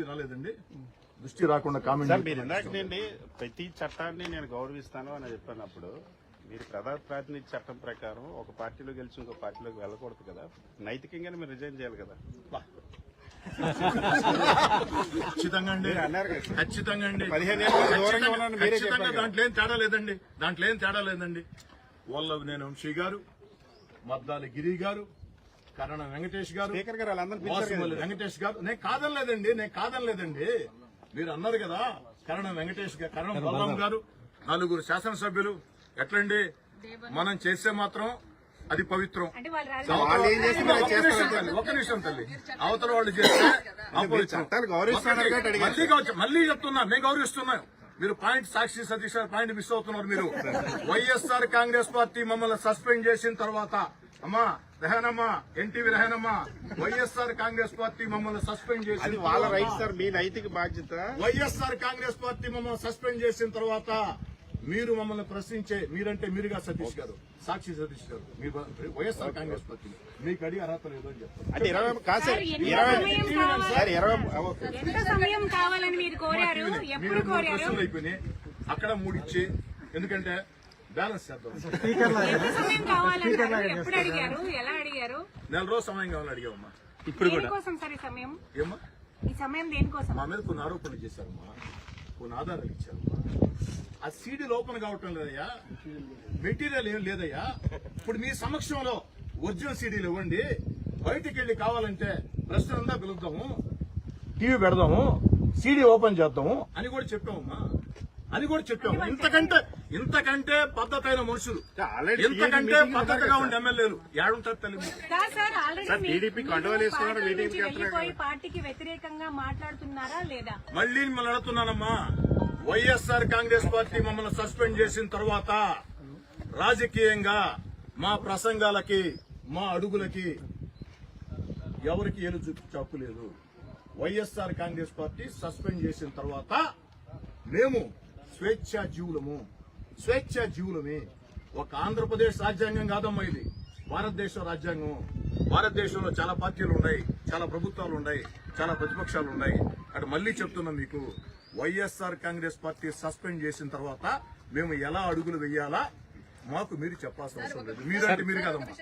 రాలేదండి, దృష్టి రాకుండా కామెంట్. మీరు ఇందాకనండి ప్రతి చట్టాన్ని నేను గౌరవిస్తాను అని చెప్పినప్పుడు మీరు ప్రజా ప్రాతినిధ్య చట్టం ప్రకారం ఒక పార్టీలో గెలిచి ఇంకో పార్టీలోకి వెళ్ళకూడదు కదా, నైతికంగానే మీరు రిజైన్ చేయాలి కదా. ఖచ్చితంగా అండి, ఖచ్చితంగా అండి, 15 ఏళ్ళ దూరంగా ఉన్నాను మీరే చెప్పారు. దాంట్లో ఏం తేడా లేదండి. వాళ్ళ నేను వంశీ గారు, మద్దాలి గిరి గారు, కరణం వెంకటేష్ గారు, స్పీకర్ గారు వాసుమల్లి వెంకటేష్ గారు, నేను కాదనలేదండి. మీరు అన్నారు కదా కరణం వెంకటేష్ గారు, కరణం బలరాం గారు, 4 శాసనసభ్యులు. ఎట్లండి మనం చేస్తే మాత్రం అది పవిత్రం. ఒక నిమిషం తల్లి, అవతల వాళ్ళు చేస్తే మళ్ళీ చెప్తున్నా, మేము గౌరవిస్తున్నాం. మీరు పాయింట్ సాక్షి సతీష్ పాయింట్ మిస్ అవుతున్నారు. మీరు వైఎస్ఆర్ కాంగ్రెస్ పార్టీ మమ్మల్ని సస్పెండ్ చేసిన తర్వాత, అమ్మా రెహనమ్మా, ఎన్టీవీ రెహనమ్మా, వైఎస్ఆర్ కాంగ్రెస్ పార్టీ మమ్మల్ని సస్పెండ్ చేసి వాళ్ళ రైట్ సార్, మీ నైతిక బాధ్యత. వైఎస్ఆర్ కాంగ్రెస్ పార్టీ మమ్మల్ని సస్పెండ్ చేసిన తర్వాత మీరు మమ్మల్ని ప్రశ్నించే, మీరంటే మీరుగా సతీష్ గారు, సాక్షి సతీష్ గారు, మీరు వైఎస్ఆర్ కాంగ్రెస్ పార్టీ మీకు అడిగి అర్హత లేదు అని చెప్తారు. అంటే 20 కాదు సార్, 20 క్వశ్చన్లు అయిపోయినాయి. అక్కడ 3 ఇచ్చి, ఎందుకంటే బ్యాలెన్స్ చేద్దాం. నెల రోజు సమయం కావాలని అడిగామమ్మా. ఇప్పుడు కూడా ఏమ్మా మా మీద కొన్ని ఆరోపణలు చేశారమ్మా, కొన్ని ఆధారాలు ఇచ్చారమ్మా. ఆ సీడీలు ఓపెన్ కావటం లేదయ్యా, మెటీరియల్ ఏం లేదయ్యా. ఇప్పుడు మీ సమక్షంలో ఒరిజినల్ సీడీలు ఇవ్వండి, బయటికి వెళ్లి కావాలంటే ప్రశ్న ఉందా పిలుద్దాము, టీవీ పెడదాము, సీడీ ఓపెన్ చేద్దాము అని కూడా చెప్పామమ్మా, ఇంతకంటే పద్ధతైన మనుషులు, ఇంతకంటే పద్ధతిగా ఉండే ఎమ్మెల్యేలు ఏడుంటారు తల్లి. పార్టీకి వ్యతిరేకంగా మాట్లాడుతున్నారా లేదా? మళ్ళీ మిమ్మల్ని అడుగుతున్నానమ్మా, వైఎస్ఆర్ కాంగ్రెస్ పార్టీ మమ్మల్ని సస్పెండ్ చేసిన తర్వాత రాజకీయంగా మా ప్రసంగాలకి, మా అడుగులకి ఎవరికి ఏలు చూపించే హక్కు లేదు. వైఎస్ఆర్ కాంగ్రెస్ పార్టీ సస్పెండ్ చేసిన తర్వాత మేము స్వేచ్ఛా జీవులమే. ఒక ఆంధ్రప్రదేశ్ రాజ్యాంగం కాదమ్మా ఇది, భారతదేశ రాజ్యాంగం. భారతదేశంలో చాలా పార్టీలు ఉన్నాయి, చాలా ప్రభుత్వాలు ఉన్నాయి, చాలా ప్రతిపక్షాలు ఉన్నాయి. అటు మళ్లీ చెప్తున్నాం మీకు, వైఎస్ఆర్ కాంగ్రెస్ పార్టీ సస్పెండ్ చేసిన తర్వాత మేము ఎలా అడుగులు వెయ్యాలా మాకు మీరు చెప్పాల్సిన అవసరం లేదు. మీరంటే మీరు కాదమ్మా.